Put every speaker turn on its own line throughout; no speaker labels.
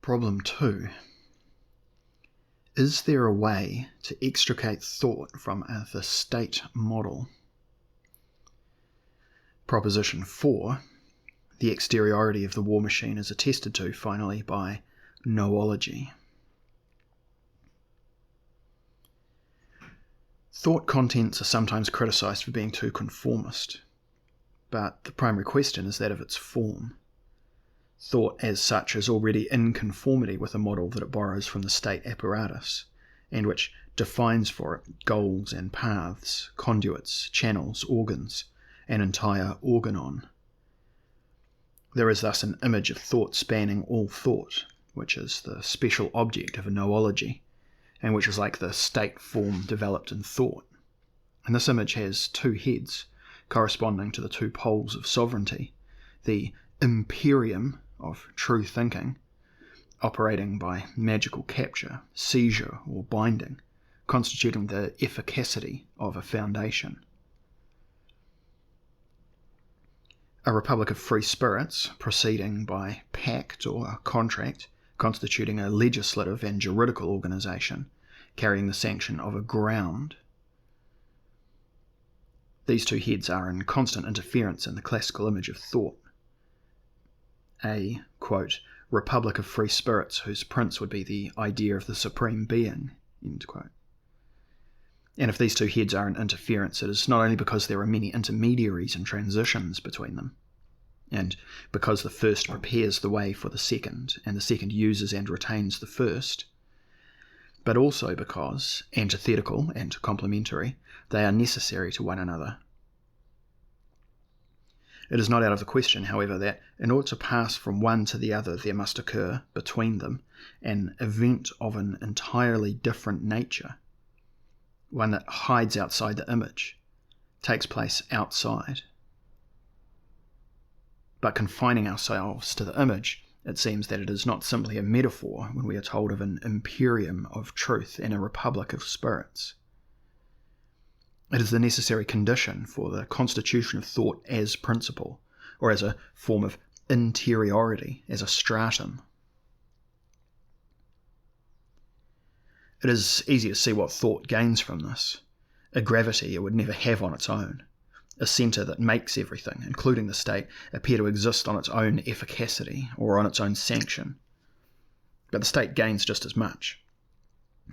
Problem 2. Is there a way to extricate thought from the state model? Proposition 4. The exteriority of the war machine is attested to, finally, by Nomadology. Thought contents are sometimes criticized for being too conformist, but the primary question is that of its form. Thought as such is already in conformity with a model that it borrows from the state apparatus, and which defines for it goals and paths, conduits, channels, organs, an entire organon. There is thus an image of thought spanning all thought, which is the special object of a noology, and which is like the state form developed in thought. And this image has two heads, corresponding to the two poles of sovereignty, the imperium of true thinking, operating by magical capture, seizure, or binding, constituting the efficacity of a foundation. A republic of free spirits, proceeding by pact or contract, constituting a legislative and juridical organisation, carrying the sanction of a ground. These two heads are in constant interference in the classical image of thought. A, quote, republic of free spirits whose prince would be the idea of the supreme being, end quote. And if these two heads are in interference, it is not only because there are many intermediaries and transitions between them, and because the first prepares the way for the second, and the second uses and retains the first, but also because, antithetical and complementary, they are necessary to one another. It is not out of the question, however, that in order to pass from one to the other there must occur, between them, an event of an entirely different nature, one that hides outside the image, takes place outside. But confining ourselves to the image, it seems that it is not simply a metaphor when we are told of an imperium of truth and a republic of spirits. It is the necessary condition for the constitution of thought as principle, or as a form of interiority, as a stratum. It is easy to see what thought gains from this, a gravity it would never have on its own, a centre that makes everything, including the state, appear to exist on its own efficacity or on its own sanction. But the state gains just as much.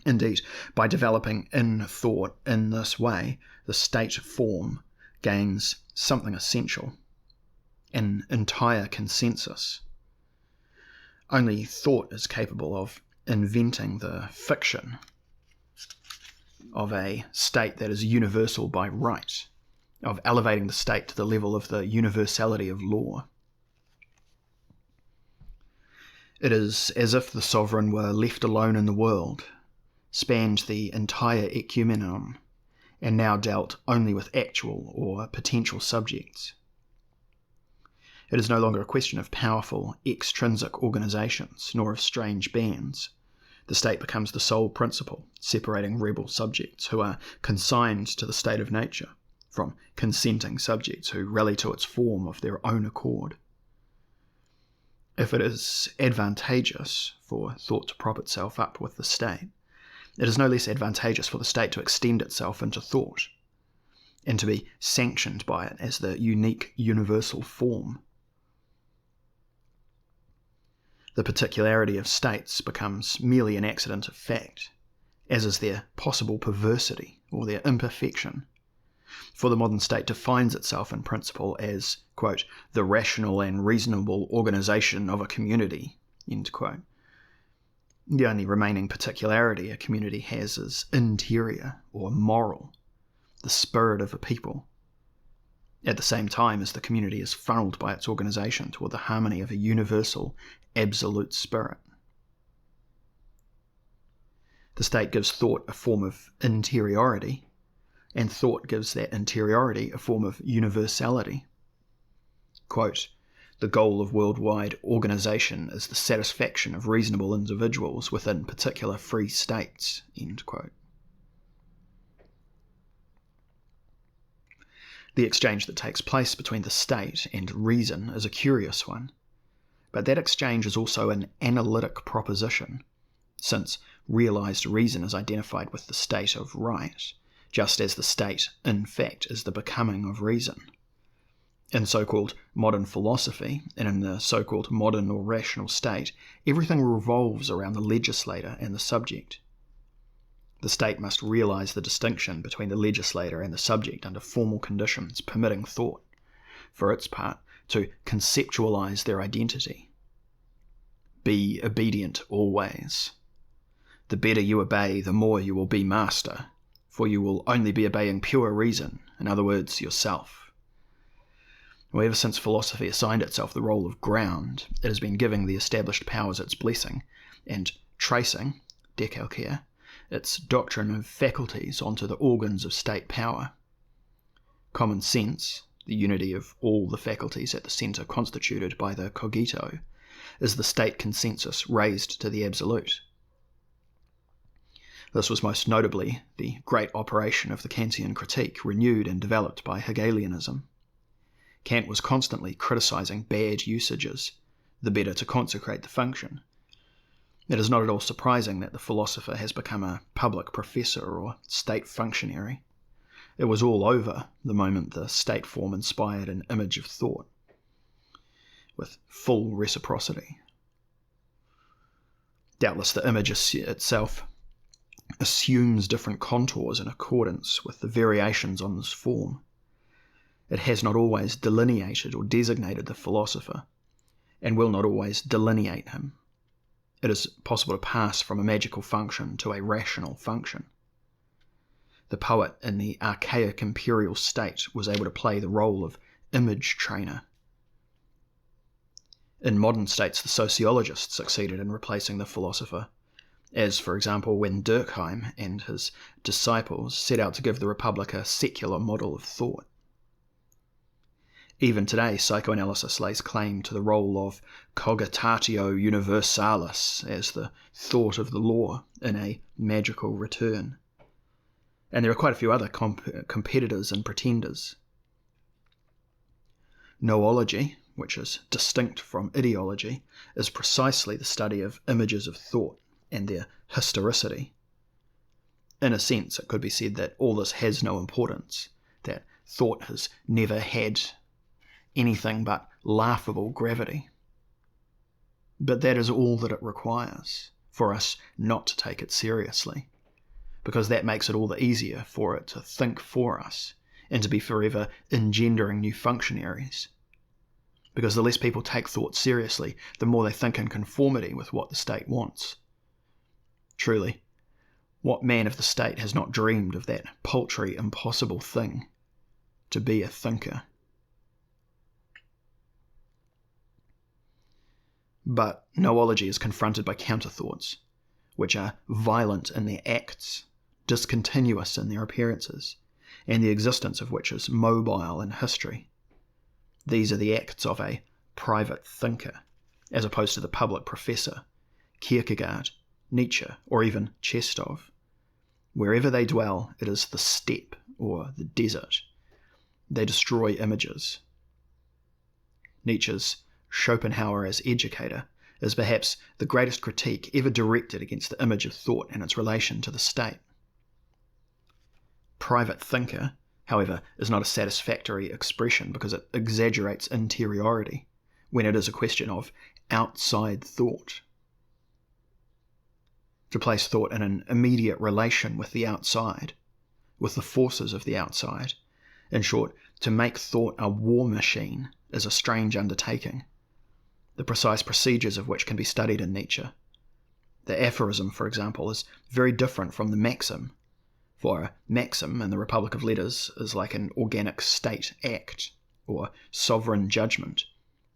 Indeed, by developing in thought in this way, the state form gains something essential, an entire consensus. Only thought is capable of inventing the fiction of a state that is universal by right, of elevating the state to the level of the universality of law. It is as if the sovereign were left alone in the world, spanned the entire ecumenon, and now dealt only with actual or potential subjects. It is no longer a question of powerful extrinsic organizations, nor of strange bands. The state becomes the sole principle, separating rebel subjects who are consigned to the state of nature, from consenting subjects who rally to its form of their own accord. If it is advantageous for thought to prop itself up with the state, it is no less advantageous for the state to extend itself into thought, and to be sanctioned by it as the unique universal form. The particularity of states becomes merely an accident of fact, as is their possible perversity or their imperfection. For the modern state defines itself in principle as, quote, the rational and reasonable organisation of a community, end quote. The only remaining particularity a community has is interior or moral, the spirit of a people, at the same time as the community is funneled by its organisation toward the harmony of a universal, absolute spirit. The state gives thought a form of interiority, and thought gives that interiority a form of universality. Quote, the goal of worldwide organisation is the satisfaction of reasonable individuals within particular free states, end quote. The exchange that takes place between the state and reason is a curious one, But that exchange is also an analytic proposition, since realized reason is identified with the state of right, just as the state, in fact, is the becoming of reason. In so-called modern philosophy, and in the so-called modern or rational state, everything revolves around the legislator and the subject. The state must realize the distinction between the legislator and the subject under formal conditions permitting thought, for its part, to conceptualize their identity. Be obedient always. The better you obey, the more you will be master, for you will only be obeying pure reason, in other words, yourself. Ever since philosophy assigned itself the role of ground, it has been giving the established powers its blessing, and tracing, decalcare, its doctrine of faculties onto the organs of state power. Common sense, the unity of all the faculties at the centre constituted by the cogito, is the state consensus raised to the absolute. This was most notably the great operation of the Kantian critique, renewed and developed by Hegelianism. Kant was constantly criticizing bad usages, the better to consecrate the function. It is not at all surprising that the philosopher has become a public professor or state functionary. It was all over the moment the state form inspired an image of thought, with full reciprocity. Doubtless the image itself assumes different contours in accordance with the variations on this form. It has not always delineated or designated the philosopher, and will not always delineate him. It is possible to pass from a magical function to a rational function. The poet in the archaic imperial state was able to play the role of image trainer. In modern states, the sociologist succeeded in replacing the philosopher, as, for example, when Durkheim and his disciples set out to give the Republic a secular model of thought. Even today, psychoanalysis lays claim to the role of cogitatio universalis as the thought of the law in a magical return. And there are quite a few other competitors and pretenders. Noology, which is distinct from ideology, is precisely the study of images of thought and their historicity. In a sense, it could be said that all this has no importance, that thought has never had anything but laughable gravity. But that is all that it requires for us not to take it seriously, because that makes it all the easier for it to think for us and to be forever engendering new functionaries. Because the less people take thought seriously, the more they think in conformity with what the state wants. Truly, what man of the state has not dreamed of that paltry, impossible thing, to be a thinker? But noology is confronted by counter-thoughts, which are violent in their acts, discontinuous in their appearances, and the existence of which is mobile in history. These are the acts of a private thinker, as opposed to the public professor, Kierkegaard, Nietzsche, or even Chestov. Wherever they dwell, it is the steppe or the desert. They destroy images. Nietzsche's Schopenhauer as educator is perhaps the greatest critique ever directed against the image of thought and its relation to the state. Private thinker, however, is not a satisfactory expression because it exaggerates interiority when it is a question of outside thought. To place thought in an immediate relation with the outside, with the forces of the outside, in short, to make thought a war machine, is a strange undertaking, the precise procedures of which can be studied in Nietzsche. The aphorism, for example, is very different from the maxim, for a maxim in the Republic of Letters is like an organic state act, or sovereign judgment,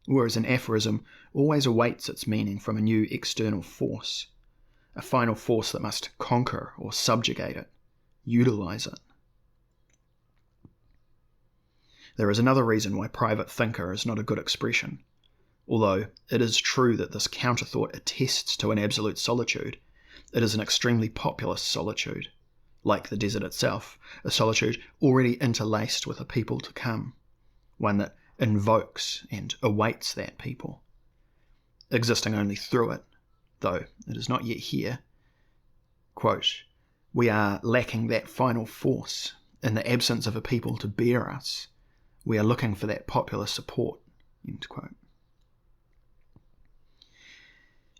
whereas an aphorism always awaits its meaning from a new external force, a final force that must conquer or subjugate it, utilize it. There is another reason why private thinker is not a good expression. Although it is true that this counter-thought attests to an absolute solitude, it is an extremely populous solitude, like the desert itself, a solitude already interlaced with a people to come, one that invokes and awaits that people. existing only through it, though it is not yet here. Quote, "We are lacking that final force. In the absence of a people to bear us, we are looking for that popular support." End quote.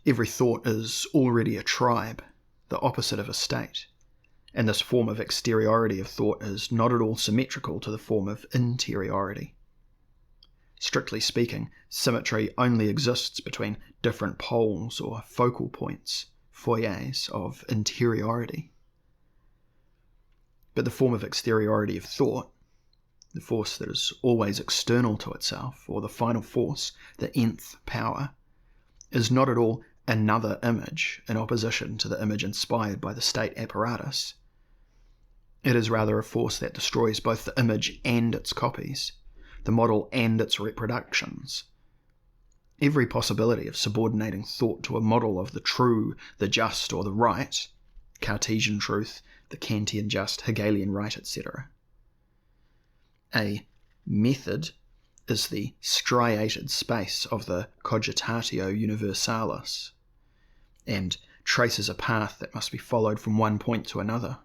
Every thought is already a tribe, the opposite of a state, and this form of exteriority of thought is not at all symmetrical to the form of interiority. Strictly speaking, symmetry only exists between different poles or focal points, foyers, of interiority. But the form of exteriority of thought, the force that is always external to itself, or the final force, the nth power, is not at all another image in opposition to the image inspired by the state apparatus. It is rather a force that destroys both the image and its copies, the model and its reproductions. Every possibility of subordinating thought to a model of the true, the just, or the right, Cartesian truth, the Kantian just, Hegelian right, etc. A method is the striated space of the cogitatio universalis, and traces a path that must be followed from one point to another.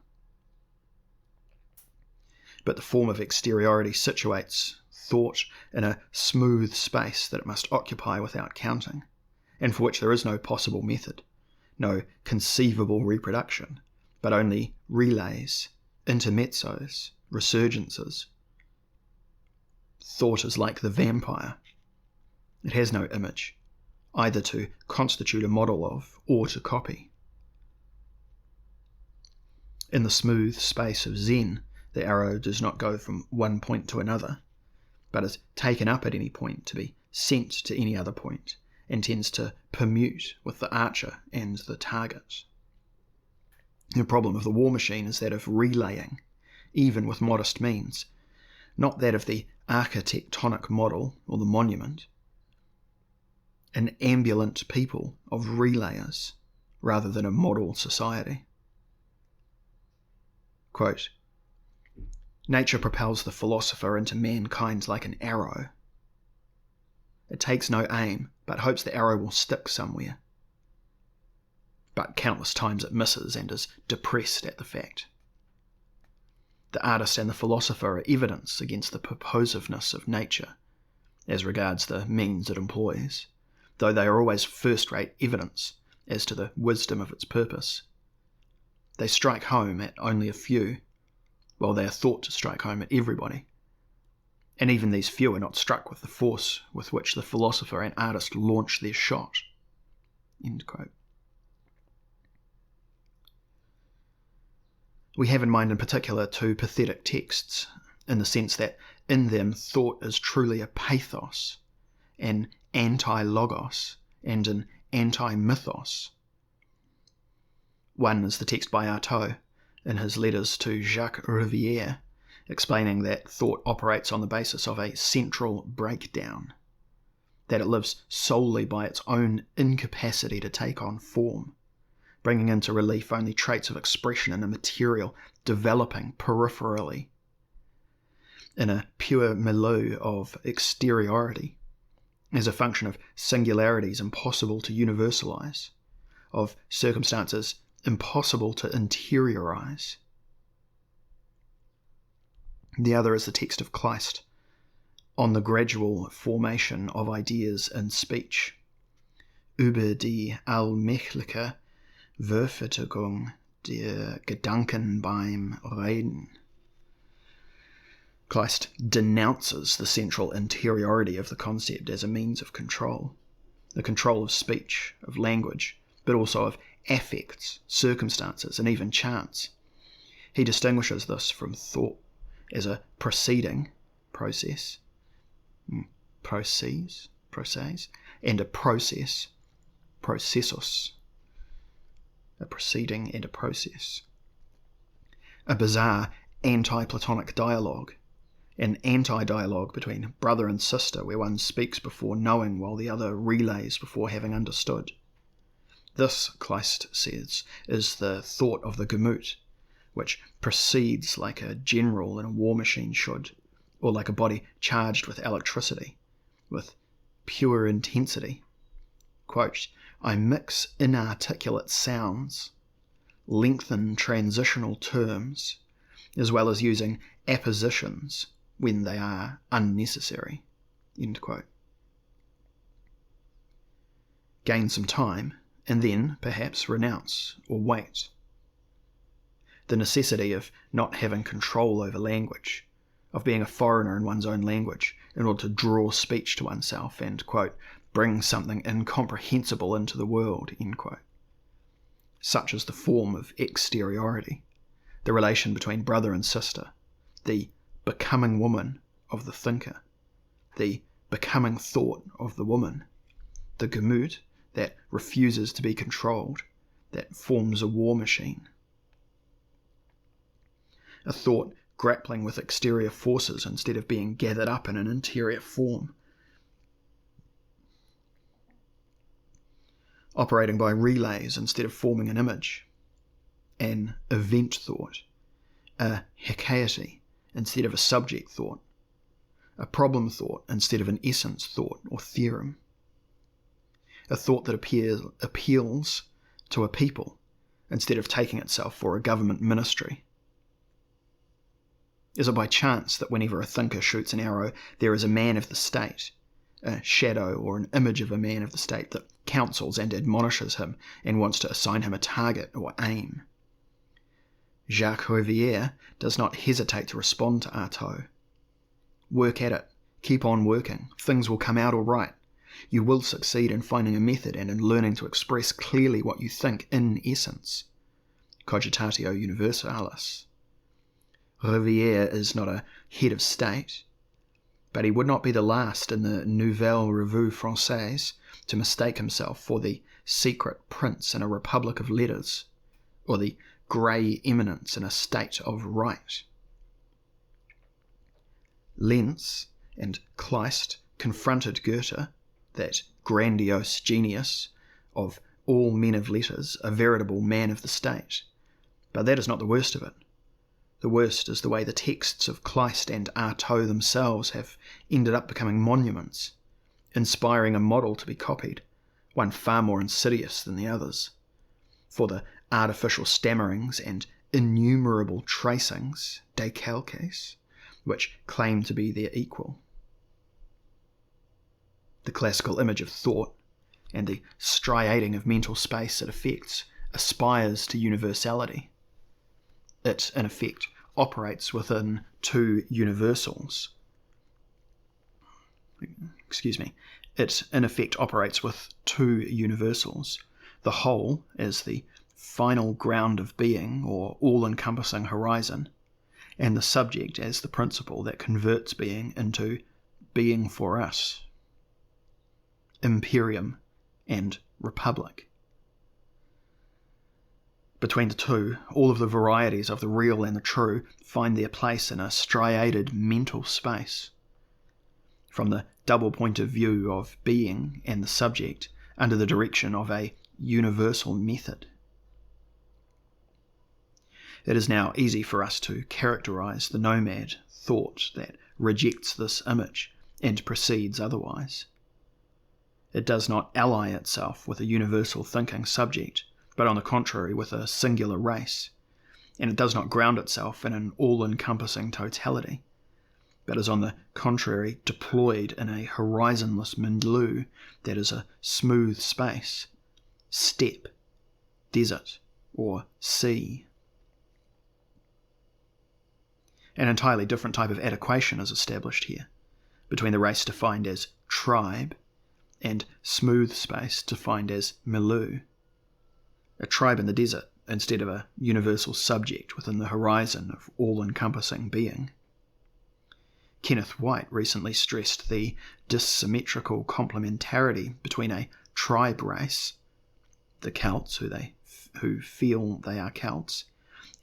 But the form of exteriority situates thought in a smooth space that it must occupy without counting, and for which there is no possible method, no conceivable reproduction, but only relays, intermezzos, resurgences. Thought is like the vampire. It has no image, either to constitute a model of or to copy. In the smooth space of Zen, the arrow does not go from one point to another, but is taken up at any point to be sent to any other point, and tends to permute with the archer and the target. The problem of the war machine is that of relaying, even with modest means, not that of the architectonic model or the monument. An ambulant people of relayers, rather than a model society. Quote, "Nature propels the philosopher into mankind like an arrow. It takes no aim, but hopes the arrow will stick somewhere. But countless times it misses and is depressed at the fact. The artist and the philosopher are evidence against the purposiveness of nature, as regards the means it employs, though they are always first-rate evidence as to the wisdom of its purpose. They strike home at only a few, while they are thought to strike home at everybody. And even these few are not struck with the force with which the philosopher and artist launch their shot." End quote. We have in mind in particular two pathetic texts, in the sense that in them thought is truly a pathos, an anti-logos, and an anti-mythos. One is the text by Artaud, in his letters to Jacques Rivière, explaining that thought operates on the basis of a central breakdown, that it lives solely by its own incapacity to take on form, bringing into relief only traits of expression in a material developing peripherally, in a pure milieu of exteriority, as a function of singularities impossible to universalize, of circumstances impossible to interiorize. The other is the text of Kleist, on the gradual formation of ideas in speech, über die allmähliche Verfertigung der Gedanken beim Reden. Kleist denounces the central interiority of the concept as a means of control, the control of speech, of language, but also of affects, circumstances, and even chance. He distinguishes this from thought as a proceeding, process, and a process, processus, a proceeding and a process. A bizarre anti-Platonic dialogue, an anti-dialogue between brother and sister where one speaks before knowing while the other relays before having understood. This, Kleist says, is the thought of the Gemüt, which proceeds like a general in a war machine should, or like a body charged with electricity, with pure intensity, quote, I mix inarticulate sounds, lengthen transitional terms, as well as using appositions when they are unnecessary, end quote. Gain some time, and then, perhaps, renounce or wait. The necessity of not having control over language, of being a foreigner in one's own language in order to draw speech to oneself and, quote, bring something incomprehensible into the world, end quote. Such is the form of exteriority, the relation between brother and sister, the becoming woman of the thinker, the becoming thought of the woman, the Gemüt that refuses to be controlled, that forms a war machine. A thought grappling with exterior forces instead of being gathered up in an interior form. Operating by relays instead of forming an image. An event thought. A hekaity instead of a subject thought. A problem thought instead of an essence thought or theorem. A thought that appeals to a people instead of taking itself for a government ministry. Is it by chance that whenever a thinker shoots an arrow, there is a man of the state, a shadow or an image of a man of the state that counsels and admonishes him and wants to assign him a target or aim? Jacques Rivière does not hesitate to respond to Artaud. Work at it. Keep on working. Things will come out all right. You will succeed in finding a method and in learning to express clearly what you think in essence. Cogitatio universalis. Rivière is not a head of state, but he would not be the last in the Nouvelle Revue Française to mistake himself for the secret prince in a republic of letters, or the grey eminence in a state of right. Lenz and Kleist confronted Goethe, that grandiose genius of all men of letters, a veritable man of the state, but that is not the worst of it. The worst is the way the texts of Kleist and Artaud themselves have ended up becoming monuments, inspiring a model to be copied, one far more insidious than the others. For the artificial stammerings and innumerable tracings, décalques, which claim to be their equal. The classical image of thought, and the striating of mental space it affects, aspires to universality. It, in effect, operates within two universals. It, in effect, operates with two universals. The whole as the final ground of being, or all-encompassing horizon, and the subject as the principle that converts being into being for us. Imperium and republic. Between the two, all of the varieties of the real and the true find their place in a striated mental space. From the double point of view of being and the subject, under the direction of a universal method. It is now easy for us to characterize the nomad thought that rejects this image and proceeds otherwise. It does not ally itself with a universal thinking subject, but on the contrary with a singular race, and it does not ground itself in an all-encompassing totality, but is on the contrary deployed in a horizonless milieu that is a smooth space, steppe, desert, or sea. An entirely different type of adequation is established here, between the race defined as tribe and smooth space defined as milieu. A tribe in the desert instead of a universal subject within the horizon of all-encompassing being. Kenneth White recently stressed the dissymmetrical complementarity between a tribe race, the Celts who feel they are Celts,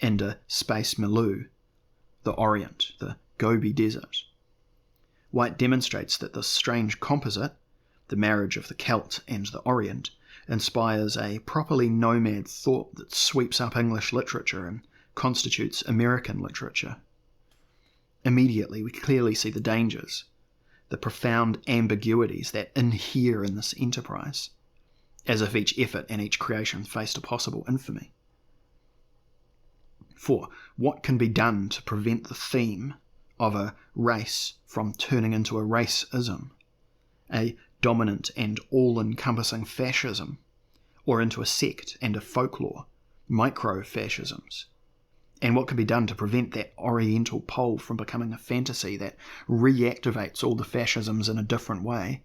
and a space milieu, the Orient, the Gobi Desert. White demonstrates that this strange composite, the marriage of the Celt and the Orient, inspires a properly nomad thought that sweeps up English literature and constitutes American literature. Immediately we clearly see the dangers, the profound ambiguities that inhere in this enterprise, as if each effort and each creation faced a possible infamy. 4. What can be done to prevent the theme of a race from turning into a racism, a dominant and all-encompassing fascism, or into a sect and a folklore, micro-fascisms? And what can be done to prevent that oriental pole from becoming a fantasy that reactivates all the fascisms in a different way,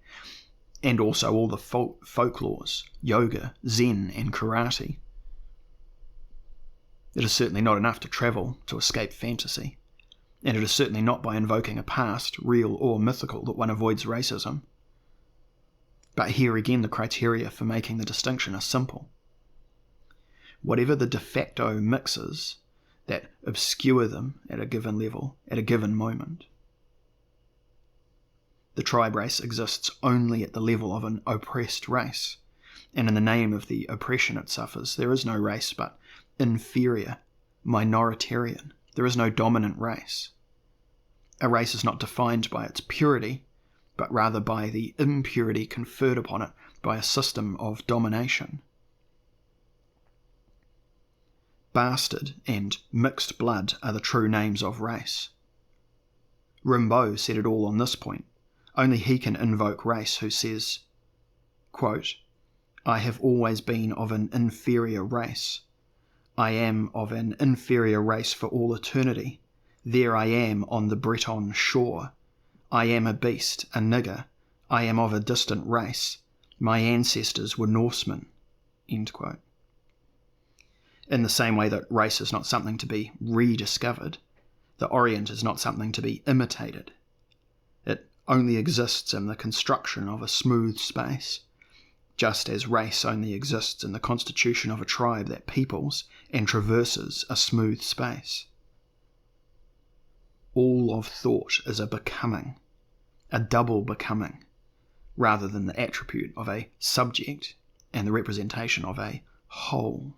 and also all the folklores, yoga, Zen, and karate? It is certainly not enough to travel to escape fantasy, and it is certainly not by invoking a past, real or mythical, that one avoids racism. But here again the criteria for making the distinction are simple. Whatever the de facto mixes that obscure them at a given level, at a given moment. The tribe race exists only at the level of an oppressed race, and in the name of the oppression it suffers, there is no race but inferior, minoritarian. There is no dominant race. A race is not defined by its purity, but rather by the impurity conferred upon it by a system of domination. Bastard and mixed blood are the true names of race. Rimbaud said it all on this point. Only he can invoke race who says, quote, "I have always been of an inferior race. I am of an inferior race for all eternity. There I am on the Breton shore. I am a beast, a nigger. I am of a distant race. My ancestors were Norsemen." End quote. In the same way that race is not something to be rediscovered, the Orient is not something to be imitated. It only exists in the construction of a smooth space, just as race only exists in the constitution of a tribe that peoples and traverses a smooth space. All of thought is a becoming, a double becoming, rather than the attribute of a subject and the representation of a whole.